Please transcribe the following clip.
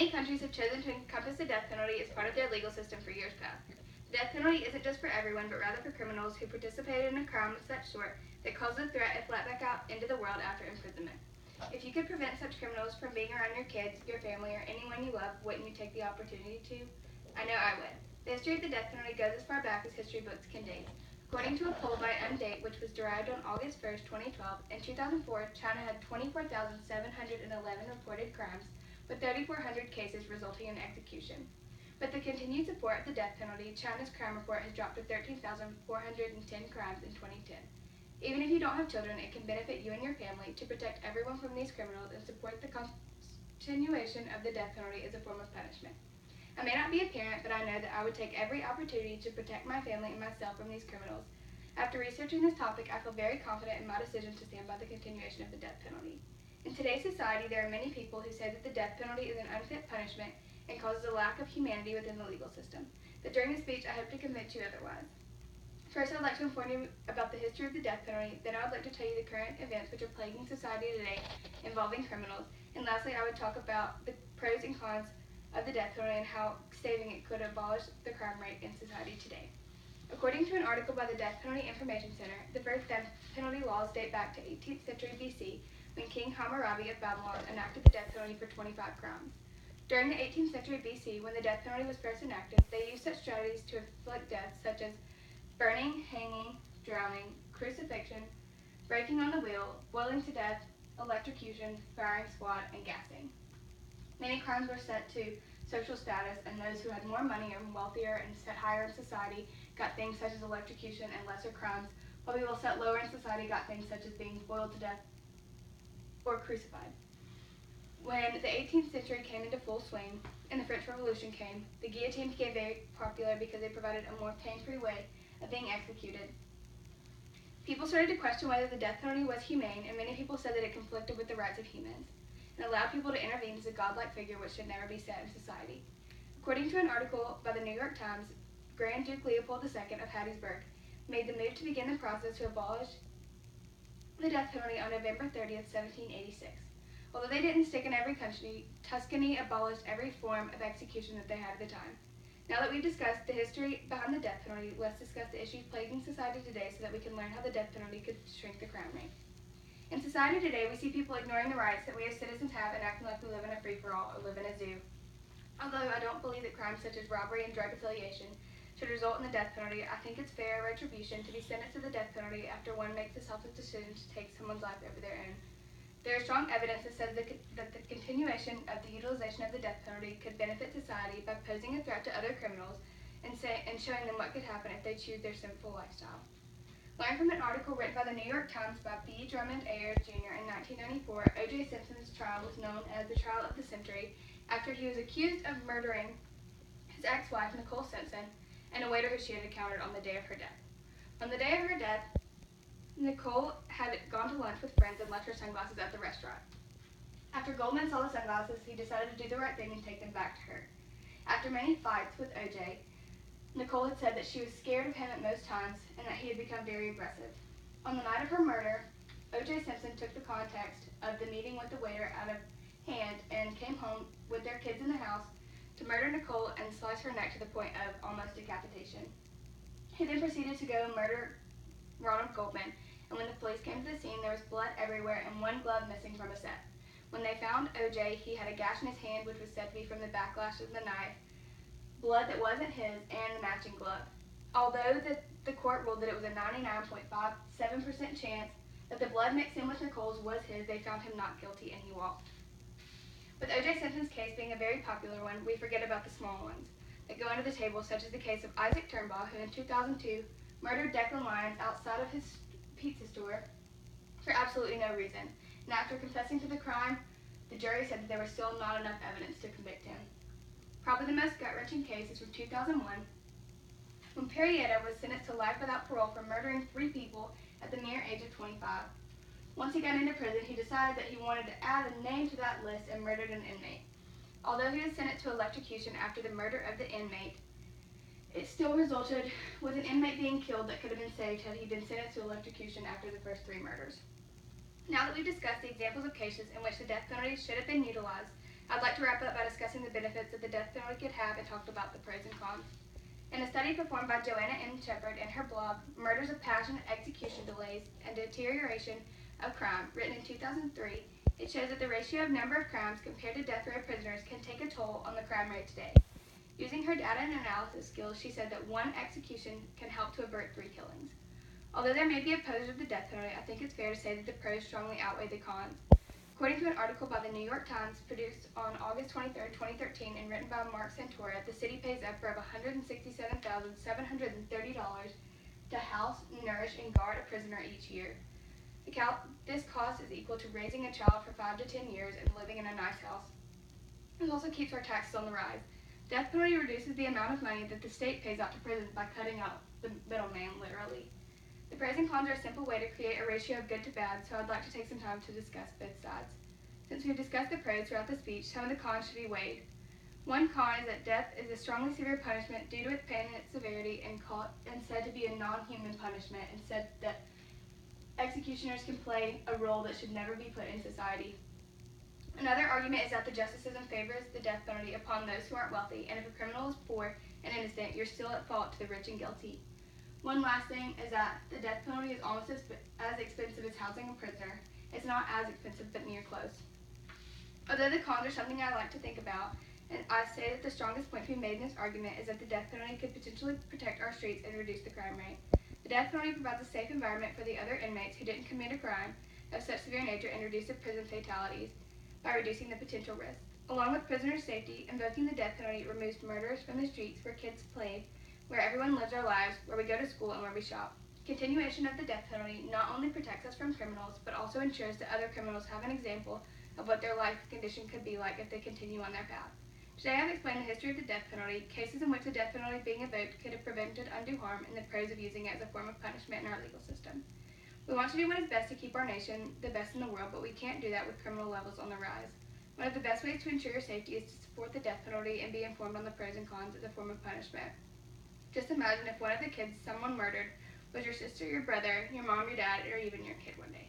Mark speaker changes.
Speaker 1: Many countries have chosen to encompass the death penalty as part of their legal system for years past. The death penalty isn't just for everyone, but rather for criminals who participated in a crime of such sort that caused a threat if let back out into the world after imprisonment. If you could prevent such criminals from being around your kids, your family, or anyone you love, wouldn't you take the opportunity to? I know I would. The history of the death penalty goes as far back as history books can date. According to a poll by Undate, which was derived on August 1st, 2012, in 2004, China had 24,711 reported crimes, with 3,400 cases resulting in execution. With the continued support of the death penalty, China's crime report has dropped to 13,410 crimes in 2010. Even if you don't have children, it can benefit you and your family to protect everyone from these criminals and support the continuation of the death penalty as a form of punishment. I may not be a parent, but I know that I would take every opportunity to protect my family and myself from these criminals. After researching this topic, I feel very confident in my decision to stand by the continuation of the death penalty. In today's society, there are many people who say that the death penalty is an unfit punishment and causes a lack of humanity within the legal system. But during this speech, I hope to convince you otherwise. First, I'd like to inform you about the history of the death penalty. Then I would like to tell you the current events which are plaguing society today involving criminals. And lastly, I would talk about the pros and cons of the death penalty and how saving it could abolish the crime rate in society today. According to an article by the Death Penalty Information Center, the first death penalty laws date back to 18th century BC, when King Hammurabi of Babylon enacted the death penalty for 25 crimes. During the 18th century BC, when the death penalty was first enacted, they used such strategies to inflict deaths such as burning, hanging, drowning, crucifixion, breaking on the wheel, boiling to death, electrocution, firing squad, and gassing. Many crimes were set to social status, and those who had more money or wealthier and set higher in society got things such as electrocution and lesser crimes, while people set lower in society got things such as being boiled to death or crucified. When the 18th century came into full swing and the French Revolution came, the guillotine became very popular because they provided a more pain-free way of being executed. People started to question whether the death penalty was humane, and many people said that it conflicted with the rights of humans and allowed people to intervene as a godlike figure which should never be set in society. According to an article by the New York Times, Grand Duke Leopold II of Hattiesburg made the move to begin the process to abolish the death penalty on November 30th, 1786. Although they didn't stick in every country, Tuscany abolished every form of execution that they had at the time. Now that we've discussed the history behind the death penalty, let's discuss the issues plaguing society today so that we can learn how the death penalty could shrink the crime rate. In society today, we see people ignoring the rights that we as citizens have and acting like we live in a free-for-all or live in a zoo. Although I don't believe that crimes such as robbery and drug affiliation should result in the death penalty, I think it's fair retribution to be sentenced to the death penalty after one makes the selfless decision to take someone's life over their own. There is strong evidence that says that the continuation of the utilization of the death penalty could benefit society by posing a threat to other criminals and showing them what could happen if they choose their sinful lifestyle. Learn from an article written by the New York Times by B. Drummond Ayers, Jr. in 1994, O.J. Simpson's trial was known as the trial of the century after he was accused of murdering his ex-wife, Nicole Simpson, and a waiter who she had encountered on the day of her death. On the day of her death, Nicole had gone to lunch with friends and left her sunglasses at the restaurant. After Goldman saw the sunglasses, he decided to do the right thing and take them back to her. After many fights with O.J., Nicole had said that she was scared of him at most times and that he had become very aggressive. On the night of her murder, O.J. Simpson took the context of the meeting with the waiter out of hand and came home with their kids in the house to murder Nicole and slice her neck to the point of almost decapitation. He then proceeded to go and murder Ronald Goldman, and when the police came to the scene, there was blood everywhere and one glove missing from a set. When they found O.J., he had a gash in his hand which was said to be from the backlash of the knife, blood that wasn't his, and the matching glove. Although the court ruled that it was a 99.57% chance that the blood mixed in with Nicole's was his, they found him not guilty and he walked. With O.J. Simpson's case being a very popular one, we forget about the small ones that go under the table, such as the case of Isaac Turnbaugh, who in 2002 murdered Declan Lyons outside of his pizza store for absolutely no reason. And after confessing to the crime, the jury said that there was still not enough evidence to convict him. Probably the most gut-wrenching case is from 2001, when Perrietta was sentenced to life without parole for murdering 3 people at the mere age of 25. Once he got into prison, he decided that he wanted to add a name to that list and murdered an inmate. Although he was sentenced to electrocution after the murder of the inmate, it still resulted with an inmate being killed that could have been saved had he been sentenced to electrocution after the first 3 murders. Now that we've discussed the examples of cases in which the death penalty should have been utilized, I'd like to wrap up by discussing the benefits that the death penalty could have and talk about the pros and cons. In a study performed by Joanna N. Shepard in her blog, Murders of Passion, Execution Delays, and Deterioration of Crime, written in 2003, it shows that the ratio of number of crimes compared to death row prisoners can take a toll on the crime rate today. Using her data and analysis skills, she said that one execution can help to avert 3 killings. Although there may be opposers of the death penalty, I think it's fair to say that the pros strongly outweigh the cons. According to an article by the New York Times produced on August 23, 2013, and written by Mark Santora, the city pays upward of $167,730 to house, nourish, and guard a prisoner each year. This cost is equal to raising a child for 5 to 10 years and living in a nice house. It also keeps our taxes on the rise. Death penalty reduces the amount of money that the state pays out to prisons by cutting out the middleman, literally. The pros and cons are a simple way to create a ratio of good to bad, so I'd like to take some time to discuss both sides. Since we've discussed the pros throughout the speech, some of the cons should be weighed. One con is that death is a strongly severe punishment due to its pain and its severity and said to be a non-human punishment, and said that executioners can play a role that should never be put in society. Another argument is that the justice system favors the death penalty upon those who aren't wealthy, and if a criminal is poor and innocent, you're still at fault to the rich and guilty. One last thing is that the death penalty is almost as expensive as housing a prisoner. It's not as expensive, but near close. Although the cons are something I like to think about, and I say that the strongest point to be made in this argument is that the death penalty could potentially protect our streets and reduce the crime rate. The death penalty provides a safe environment for the other inmates who didn't commit a crime of such severe nature and reduces prison fatalities by reducing the potential risk. Along with prisoner safety, invoking the death penalty removes murderers from the streets where kids play, where everyone lives their lives, where we go to school, and where we shop. Continuation of the death penalty not only protects us from criminals, but also ensures that other criminals have an example of what their life condition could be like if they continue on their path. Today I have explained the history of the death penalty, cases in which the death penalty being invoked could have prevented undue harm, and the pros of using it as a form of punishment in our legal system. We want to do what is best to keep our nation the best in the world, but we can't do that with criminal levels on the rise. One of the best ways to ensure your safety is to support the death penalty and be informed on the pros and cons as a form of punishment. Just imagine if one of the kids someone murdered was your sister, your brother, your mom, your dad, or even your kid one day.